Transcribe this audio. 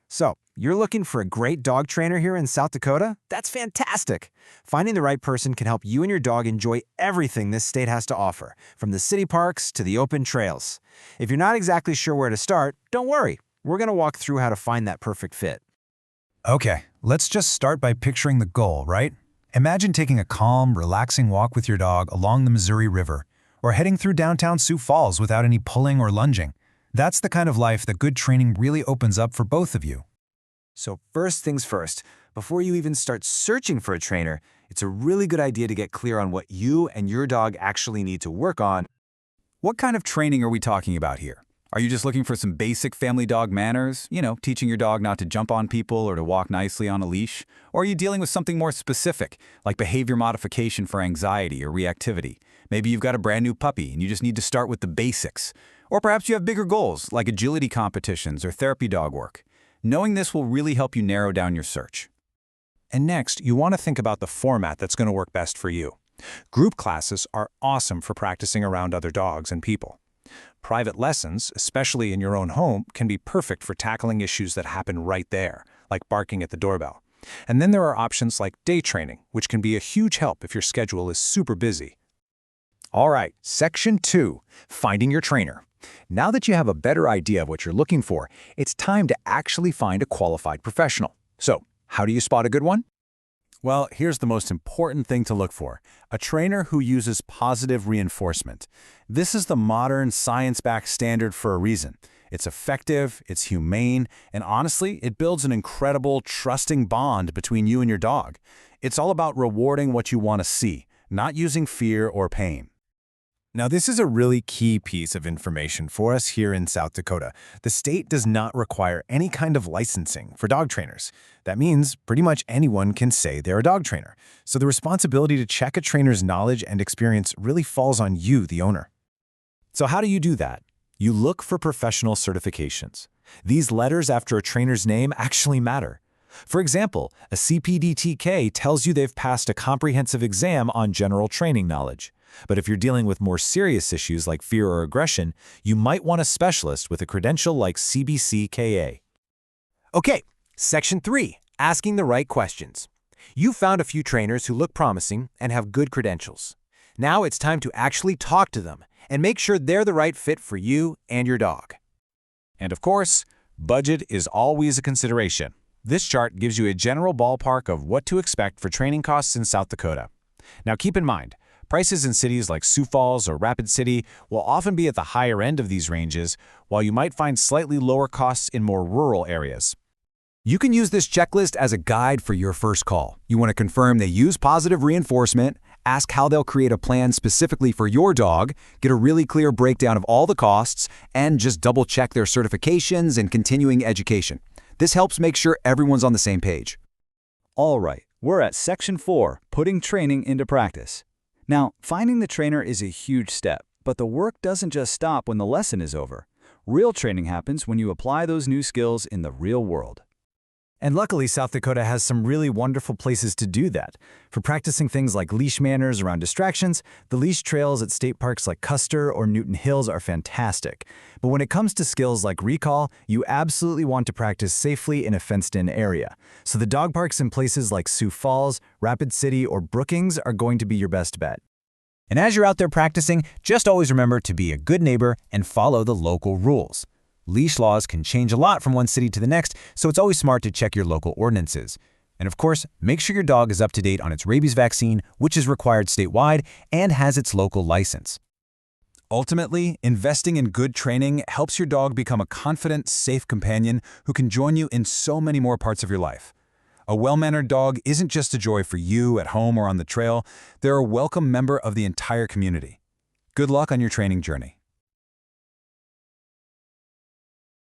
So, you're looking for a great dog trainer here in South Dakota? That's fantastic! Finding the right person can help you and your dog enjoy everything this state has to offer, from the city parks to the open trails. If you're not exactly sure where to start, don't worry. We're going to walk through how to find that perfect fit. Okay, let's just start by picturing the goal, right? Imagine taking a calm, relaxing walk with your dog along the Missouri River, or heading through downtown Sioux Falls without any pulling or lunging. That's the kind of life that good training really opens up for both of you. So first things first, before you even start searching for a trainer, it's a really good idea to get clear on what you and your dog actually need to work on. What kind of training are we talking about here? Are you just looking for some basic family dog manners? Teaching your dog not to jump on people or to walk nicely on a leash? Or are you dealing with something more specific, like behavior modification for anxiety or reactivity? Maybe you've got a brand new puppy and you just need to start with the basics. Or perhaps you have bigger goals, like agility competitions or therapy dog work. Knowing this will really help you narrow down your search. And next, you want to think about the format that's going to work best for you. Group classes are awesome for practicing around other dogs and people. Private lessons, especially in your own home, can be perfect for tackling issues that happen right there, like barking at the doorbell. And then there are options like day training, which can be a huge help if your schedule is super busy. All right, Section 2, Finding Your Trainer. Now that you have a better idea of what you're looking for, it's time to actually find a qualified professional. So, how do you spot a good one? Well, here's the most important thing to look for: a trainer who uses positive reinforcement. This is the modern, science-backed standard for a reason. It's effective, it's humane, and honestly, it builds an incredible, trusting bond between you and your dog. It's all about rewarding what you want to see, not using fear or pain. Now, this is a really key piece of information for us here in South Dakota. The state does not require any kind of licensing for dog trainers. That means pretty much anyone can say they're a dog trainer. So the responsibility to check a trainer's knowledge and experience really falls on you, the owner. So how do you do that? You look for professional certifications. These letters after a trainer's name actually matter. For example, a CPDTK tells you they've passed a comprehensive exam on general training knowledge. But if you're dealing with more serious issues like fear or aggression, you might want a specialist with a credential like CBCKA. Okay, Section 3, Asking the Right Questions. You found a few trainers who look promising and have good credentials. Now it's time to actually talk to them and make sure they're the right fit for you and your dog. And of course, budget is always a consideration. This chart gives you a general ballpark of what to expect for training costs in South Dakota. Now keep in mind, prices in cities like Sioux Falls or Rapid City will often be at the higher end of these ranges, while you might find slightly lower costs in more rural areas. You can use this checklist as a guide for your first call. You want to confirm they use positive reinforcement, ask how they'll create a plan specifically for your dog, get a really clear breakdown of all the costs, and just double-check their certifications and continuing education. This helps make sure everyone's on the same page. All right, we're at Section 4, Putting Training into Practice. Now, finding the trainer is a huge step, but the work doesn't just stop when the lesson is over. Real training happens when you apply those new skills in the real world. And luckily, South Dakota has some really wonderful places to do that. For practicing things like leash manners around distractions, the leash trails at state parks like Custer or Newton Hills are fantastic. But when it comes to skills like recall, you absolutely want to practice safely in a fenced-in area. So the dog parks in places like Sioux Falls, Rapid City, or Brookings are going to be your best bet. And as you're out there practicing, just always remember to be a good neighbor and follow the local rules. Leash laws can change a lot from one city to the next, so it's always smart to check your local ordinances. And of course, make sure your dog is up to date on its rabies vaccine, which is required statewide and has its local license. Ultimately, investing in good training helps your dog become a confident, safe companion who can join you in so many more parts of your life. A well-mannered dog isn't just a joy for you at home or on the trail, they're a welcome member of the entire community. Good luck on your training journey.